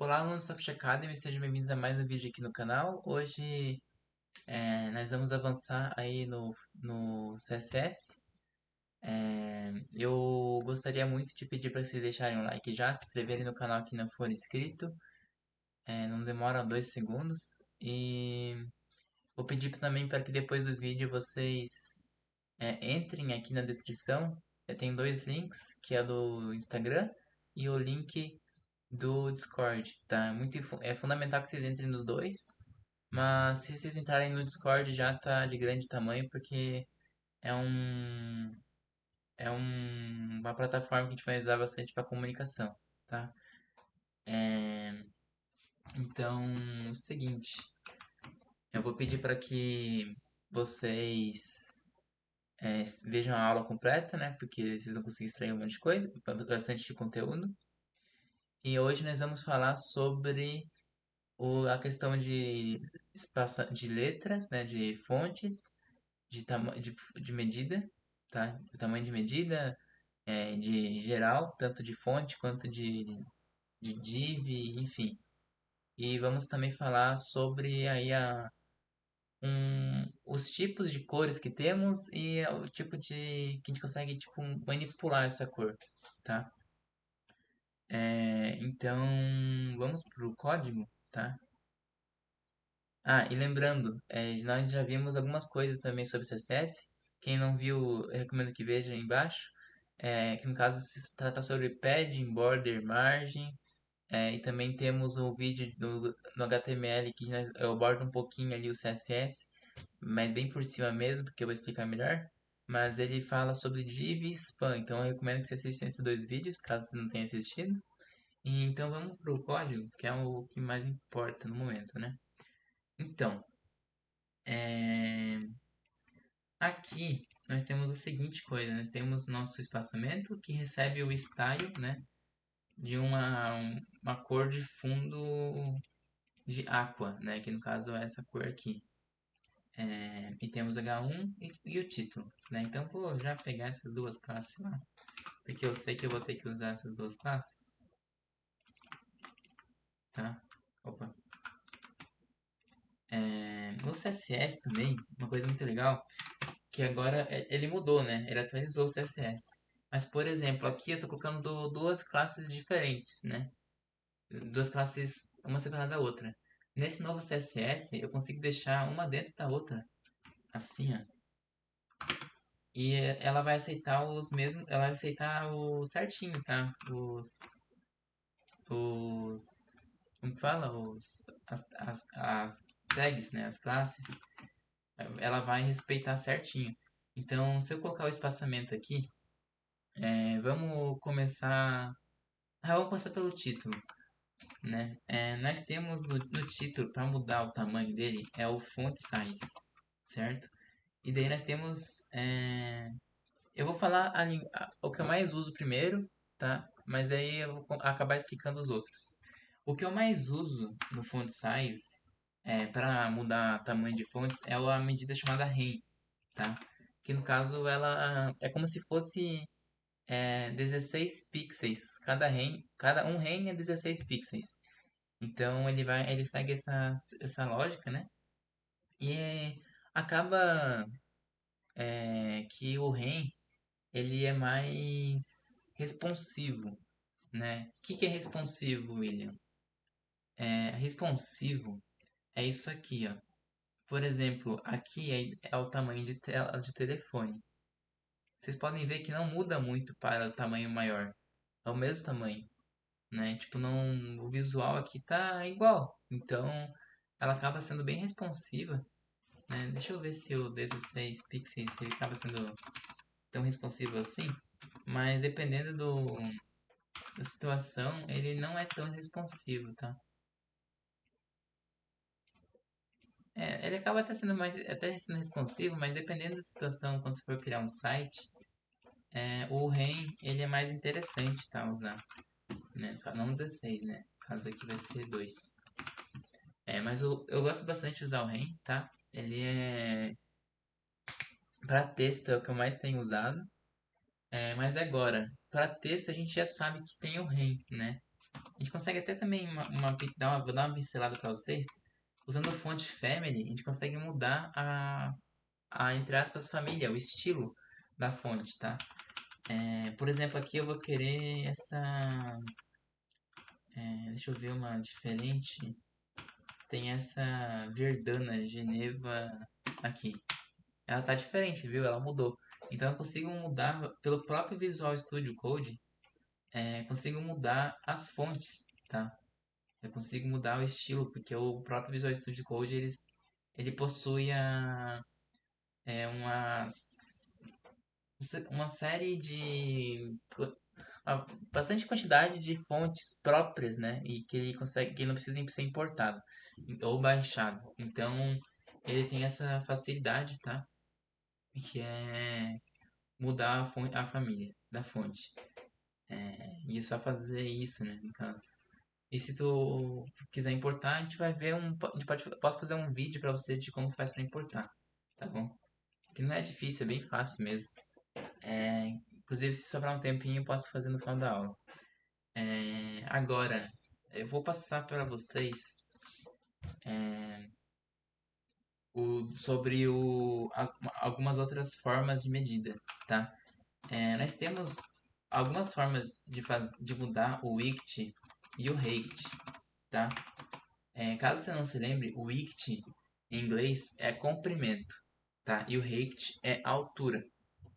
Olá, alunos da Soft Academy, sejam bem-vindos a mais um vídeo aqui no canal. Hoje nós vamos avançar aí no CSS. Eu gostaria muito de pedir para vocês deixarem um like já, se inscreverem no canal que não for inscrito. Não demora 2 segundos. E vou pedir também para que depois do vídeo vocês entrem aqui na descrição. Tem dois links, que é do Instagram e o link do Discord, tá? É fundamental que vocês entrem nos dois, mas se vocês entrarem no Discord já tá de grande tamanho, porque é uma plataforma que a gente vai usar bastante para comunicação, tá? É, então, o seguinte, eu vou pedir para que vocês vejam a aula completa, né? Porque vocês vão conseguir extrair um monte de coisa, bastante conteúdo. E hoje nós vamos falar sobre a questão de letras, né, de fontes, de medida, tá? O tamanho de medida, de geral, tanto de fonte quanto de div, enfim. E vamos também falar sobre aí os tipos de cores que temos e o tipo de que a gente consegue tipo manipular essa cor, tá? Então vamos pro código, tá? Ah, e lembrando, nós já vimos algumas coisas também sobre CSS. Quem não viu, eu recomendo que veja aí embaixo. Que no caso se trata sobre padding, border, margem. E também temos um vídeo no HTML que eu abordo um pouquinho ali o CSS, mas bem por cima mesmo, porque eu vou explicar melhor. Mas ele fala sobre div e span, então eu recomendo que você assista esses dois vídeos, caso você não tenha assistido. E então vamos para o código, que é o que mais importa no momento, né? Então, é, aqui nós temos o seguinte coisa, nós temos nosso espaçamento que recebe o style, né, de uma cor de fundo de aqua, né, que no caso é essa cor aqui. E temos H1 e o título, né, então vou já pegar essas duas classes lá, porque eu sei que eu vou ter que usar essas duas classes, tá? Opa. No CSS também, uma coisa muito legal que agora ele mudou, né? Ele atualizou o CSS. Mas, por exemplo, aqui eu estou colocando duas classes diferentes, né? Duas classes, uma separada da outra. Nesse novo CSS, eu consigo deixar uma dentro da outra, assim, ó. E ela vai aceitar os mesmos, ela vai aceitar o certinho, tá? Como que fala? As tags, né? As classes, ela vai respeitar certinho. Então, se eu colocar o espaçamento aqui, vamos começar pelo título, né? Nós temos no título, para mudar o tamanho dele, é o font size, certo? E daí nós temos... eu vou falar o que eu mais uso primeiro, tá? Mas daí eu vou acabar explicando os outros. O que eu mais uso no font size, para mudar tamanho de fontes, é a medida chamada rem, tá? Que no caso ela é como se fosse 16 pixels. Cada um rem é 16 pixels. Então ele segue essa lógica, né? E acaba que o rem ele é mais responsivo, né? O que é responsivo, William? Responsivo é isso aqui, ó. Por exemplo, aqui é o tamanho de tela de telefone. Vocês podem ver que não muda muito para o tamanho maior. É o mesmo tamanho, né? Tipo, não, o visual aqui tá igual. Então, ela acaba sendo bem responsiva, né? Deixa eu ver se o 16 pixels ele acaba sendo tão responsivo assim. Mas dependendo da situação, ele não é tão responsivo, tá? Ele acaba até sendo responsivo, mas dependendo da situação, quando você for criar um site, o REM ele é mais interessante, tá? Usar, né? Não 16, né? No caso aqui vai ser 2. Mas eu gosto bastante de usar o REM, tá? Ele é para texto é o que eu mais tenho usado. Mas agora, para texto a gente já sabe que tem o REM, né? A gente consegue até também vou dar uma pincelada para vocês. Usando a fonte Family, a gente consegue mudar entre aspas, família, o estilo da fonte, tá? Por exemplo, aqui eu vou querer essa. Deixa eu ver uma diferente. Tem essa Verdana Geneva aqui. Ela tá diferente, viu? Ela mudou. Então eu consigo mudar pelo próprio Visual Studio Code. Consigo mudar as fontes, tá? Eu consigo mudar o estilo, porque o próprio Visual Studio Code ele possui uma, uma série de bastante quantidade de fontes próprias, né? E que ele consegue, que não precisa ser importado ou baixado. Então ele tem essa facilidade, tá? Que é mudar a família da fonte. E é só fazer isso, né? No caso. E se tu quiser importar, a gente vai ver a gente posso fazer um vídeo pra você de como faz pra importar, tá bom? Que não é difícil, é bem fácil mesmo. Inclusive, se sobrar um tempinho, eu posso fazer no final da aula. Agora, eu vou passar para vocês sobre algumas outras formas de medida, tá? Nós temos algumas formas de mudar o wicket e o height, tá? Caso você não se lembre, o wicket em inglês é comprimento, tá? E o height é altura,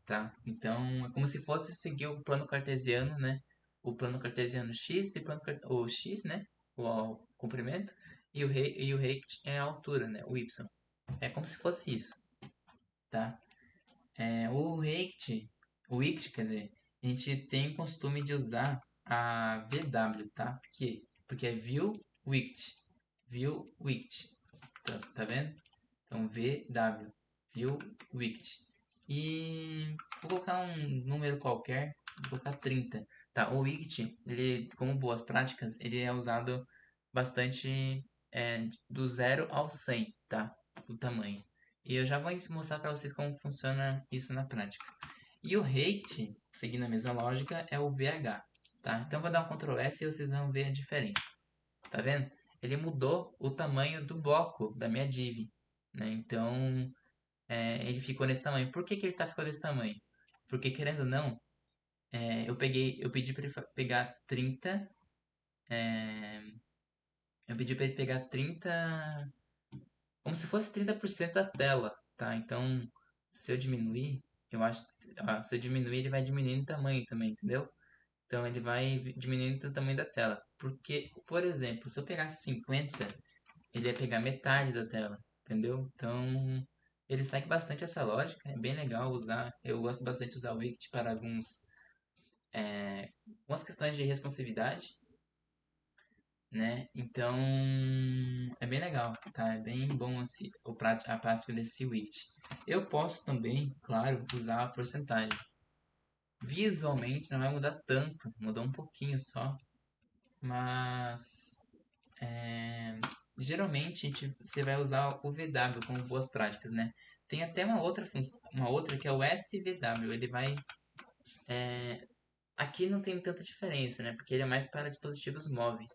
tá? Então é como se fosse seguir o plano cartesiano, né? O plano cartesiano x e o x, né? O comprimento e o height é a altura, né? O y. É como se fosse isso, tá? O height, quer dizer, a gente tem o costume de usar a VW, tá? Por quê? Porque é view wicket, tá vendo? Então VW, view wicket. E vou colocar um número qualquer, vou colocar 30. Tá, o wicket, ele, como boas práticas, ele é usado bastante do 0 ao 100, tá? O tamanho. E eu já vou mostrar para vocês como funciona isso na prática. E o height, seguindo a mesma lógica, é o VH, tá? Então eu vou dar um Ctrl S e vocês vão ver a diferença. Tá vendo? Ele mudou o tamanho do bloco da minha div, né? Então ele ficou nesse tamanho. Por que que ele ficou desse tamanho? Porque querendo ou não, eu pedi para ele pegar 30, eu pedi para ele pegar 30, como se fosse 30% da tela, tá? Então, se eu diminuir, eu acho que se eu diminuir, ele vai diminuindo o tamanho também, entendeu? Então, ele vai diminuindo o tamanho da tela. Porque, por exemplo, se eu pegasse 50, ele ia pegar metade da tela, entendeu? Então, ele segue bastante essa lógica, é bem legal usar. Eu gosto bastante de usar o Wicket para algumas questões de responsividade, né? Então, é bem legal, tá? É bem bom assim, a prática desse Wicket. Eu posso também, claro, usar a porcentagem. Visualmente não vai mudar tanto, mudou um pouquinho só, mas geralmente você vai usar o VW como boas práticas, né? Tem até uma outra que é o SVW. Ele vai. Aqui não tem tanta diferença, né? Porque ele é mais para dispositivos móveis.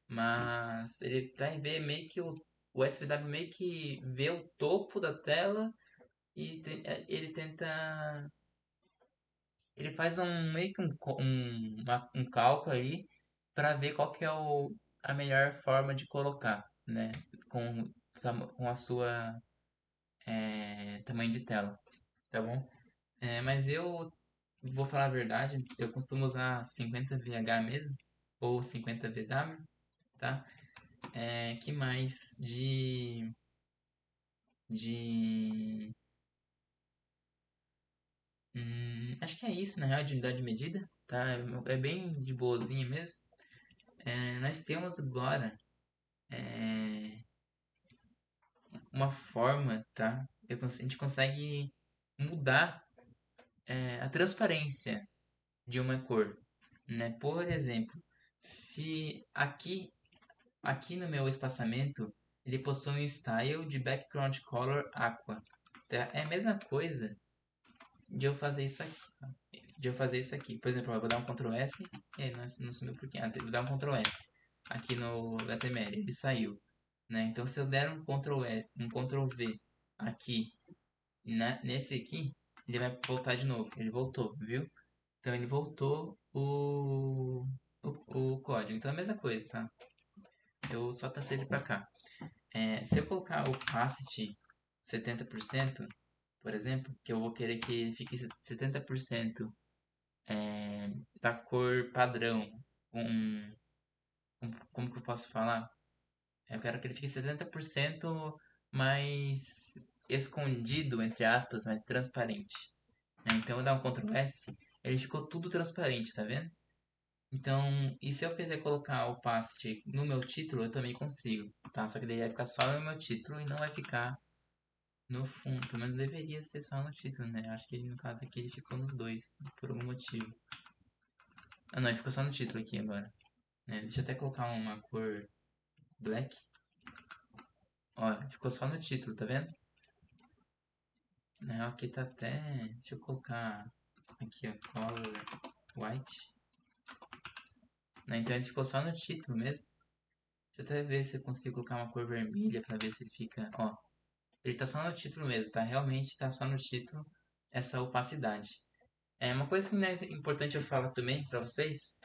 Mas ele vai ver meio que o SVW meio que vê o topo da tela e ele tenta. Ele faz meio que um cálculo aí para ver qual que é a melhor forma de colocar, né? Com, com a sua tamanho de tela, tá bom? Mas eu vou falar a verdade, eu costumo usar 50 VH mesmo, ou 50 VW, tá? Que mais de... acho que é isso, na real, de unidade de medida, tá? É bem de boazinha mesmo. Nós temos agora uma forma, tá? A gente consegue mudar a transparência de uma cor, né? Por exemplo, se aqui no meu espaçamento ele possui um style de background color aqua, tá? É a mesma coisa de eu fazer isso aqui, de eu fazer isso aqui. Por exemplo, eu vou dar um Ctrl S, não sumiu porque vou dar um Ctrl S. aqui no HTML, ele saiu, né? Então se eu der um Ctrl V aqui, nesse aqui, ele vai voltar de novo. Ele voltou, viu? Então ele voltou o código. Então é a mesma coisa, tá? Eu só transferi ele pra cá. Se eu colocar o opacity 70%, por exemplo, que eu vou querer que ele fique 70% da cor padrão, com, como que eu posso falar? Eu quero que ele fique 70% mais escondido, entre aspas, mais transparente, né? Então eu vou dar um Ctrl S, ele ficou tudo transparente, tá vendo? Então, e se eu quiser colocar o opacity no meu título, eu também consigo, tá? Só que daí vai ficar só no meu título e não vai ficar no fundo. Pelo menos deveria ser só no título, né? Acho que ele, no caso aqui ele ficou nos dois, por algum motivo. Ah não, ele ficou só no título aqui agora, né? Deixa eu até colocar uma cor black. Ó, ficou só no título, tá vendo? Na real aqui tá até... Deixa eu colocar aqui, ó, color white. Né? Então ele ficou só no título mesmo. Deixa eu até ver se eu consigo colocar uma cor vermelha pra ver se ele fica... Ó, ele tá só no título mesmo, tá? Realmente tá só no título essa opacidade. Uma coisa que é importante eu falar também pra vocês,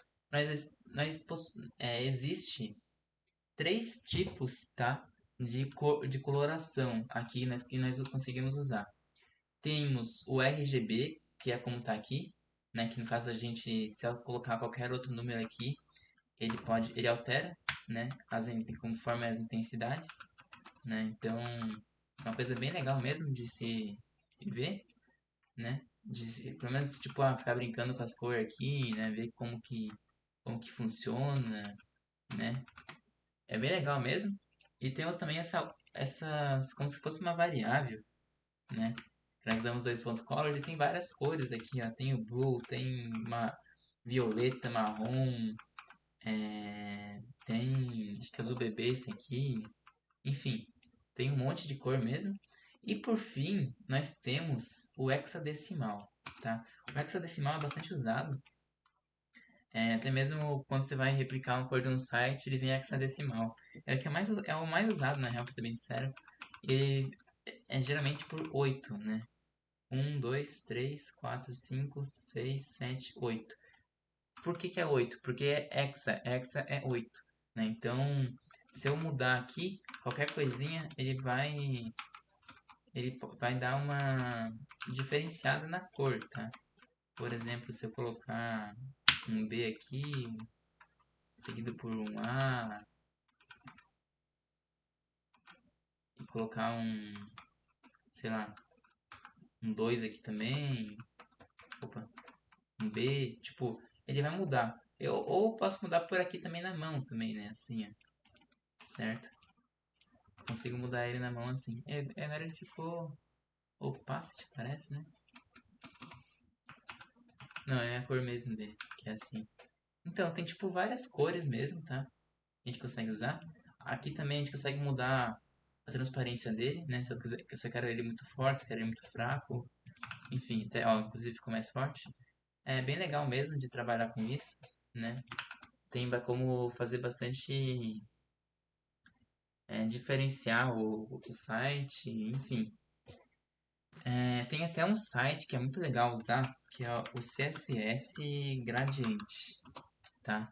existe três tipos, tá? De coloração aqui que nós conseguimos usar. Temos o RGB, que é como tá aqui, né? Que no caso a gente, se eu colocar qualquer outro número aqui, ele altera, né? Conforme as intensidades, né? Então, é uma coisa bem legal mesmo de se ver, né? Pelo menos, tipo, ficar brincando com as cores aqui, né? Ver como que funciona, né? É bem legal mesmo. E temos também essas, como se fosse uma variável, né? Que nós damos dois pontos color, ele tem várias cores aqui, ó. Tem o blue, tem uma violeta, marrom, tem, acho que azul bebê esse aqui. Enfim, tem um monte de cor mesmo. E por fim, nós temos o hexadecimal, tá? O hexadecimal é bastante usado. Até mesmo quando você vai replicar um código no site, ele vem hexadecimal. É o mais usado, na real, pra ser bem sincero. Ele é geralmente por 8, né? Um, 2, 3, 4, 5, 6, 7, 8. Por que que é 8? Porque é hexa. Hexa é 8, né? Então, se eu mudar aqui, qualquer coisinha, ele vai dar uma diferenciada na cor, tá? Por exemplo, se eu colocar um B aqui, seguido por um A, e colocar sei lá, um 2 aqui também, opa, um B, tipo, ele vai mudar. Ou posso mudar por aqui também na mão também, né? Assim, ó, certo? Consigo mudar ele na mão assim. Agora ele ficou opacity, parece, né? Não, é a cor mesmo dele, que é assim. Então, tem tipo várias cores mesmo, tá? A gente consegue usar. Aqui também a gente consegue mudar a transparência dele, né? Se eu quero ele muito forte, se eu quero ele muito fraco. Enfim, até, ó, inclusive ficou mais forte. É bem legal mesmo de trabalhar com isso, né? Tem como fazer bastante diferenciar o site, enfim. Tem até um site que é muito legal usar, que é o CSS Gradiente, tá?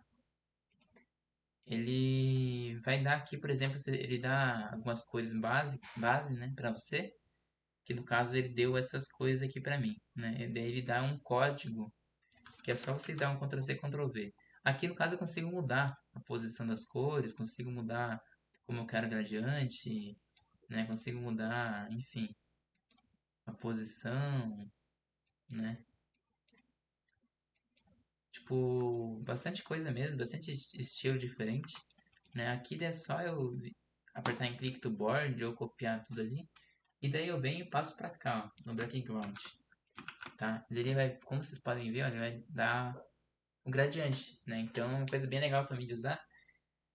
Ele vai dar aqui, por exemplo, ele dá algumas cores base, né, para você, que no caso ele deu essas cores aqui para mim, né? E daí ele dá um código que é só você dar um Ctrl C, Ctrl V. Aqui no caso eu consigo mudar a posição das cores, consigo mudar como eu quero gradiente, né? Consigo mudar, enfim, a posição, né? Tipo, bastante coisa mesmo, bastante estilo diferente, né? Aqui é só eu apertar em click to board ou copiar tudo ali. E daí eu venho e passo pra cá, ó, no background, tá? Ele vai, como vocês podem ver, ó, ele vai dar o gradiente, né? Então é uma coisa bem legal também de usar.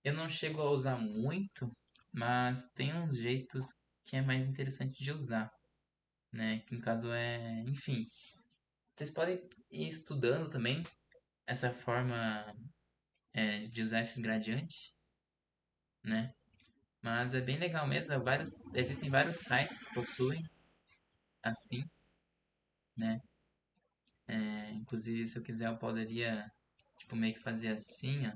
Eu não chego a usar muito, mas tem uns jeitos que é mais interessante de usar, né? Que no caso enfim, vocês podem ir estudando também essa forma de usar esses gradientes, né? Mas é bem legal mesmo. Existem vários sites que possuem assim, né? Inclusive, se eu quiser, eu poderia, tipo, meio que fazer assim, ó,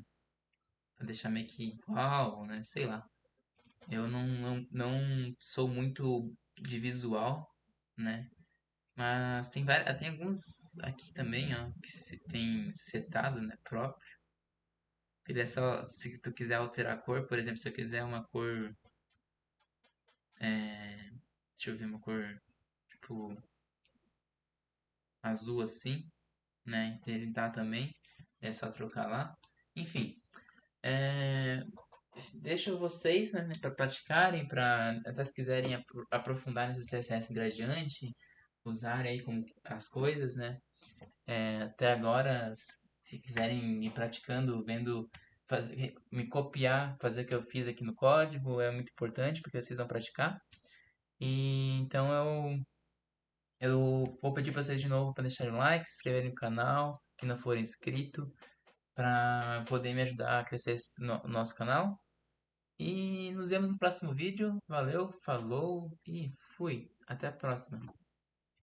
pra deixar meio que igual, né? Sei lá. Eu não sou muito de visual, né? Mas tem alguns aqui também, ó, que tem setado, né, próprio. Que daí é só, se tu quiser alterar a cor, por exemplo, se eu quiser uma cor, deixa eu ver, uma cor, tipo, azul assim, né, ele tá também, é só trocar lá. Enfim, é, deixo vocês, né, para praticarem, para até se quiserem aprofundar nesse CSS Gradiente, usarem aí com as coisas, né. Até agora, se quiserem ir praticando, vendo, me copiar, fazer o que eu fiz aqui no código, é muito importante, porque vocês vão praticar. E então eu vou pedir para vocês de novo para deixarem o like, se inscreverem no canal, que não forem inscrito, para poder me ajudar a crescer o nosso canal. E nos vemos no próximo vídeo. Valeu, falou e fui. Até a próxima.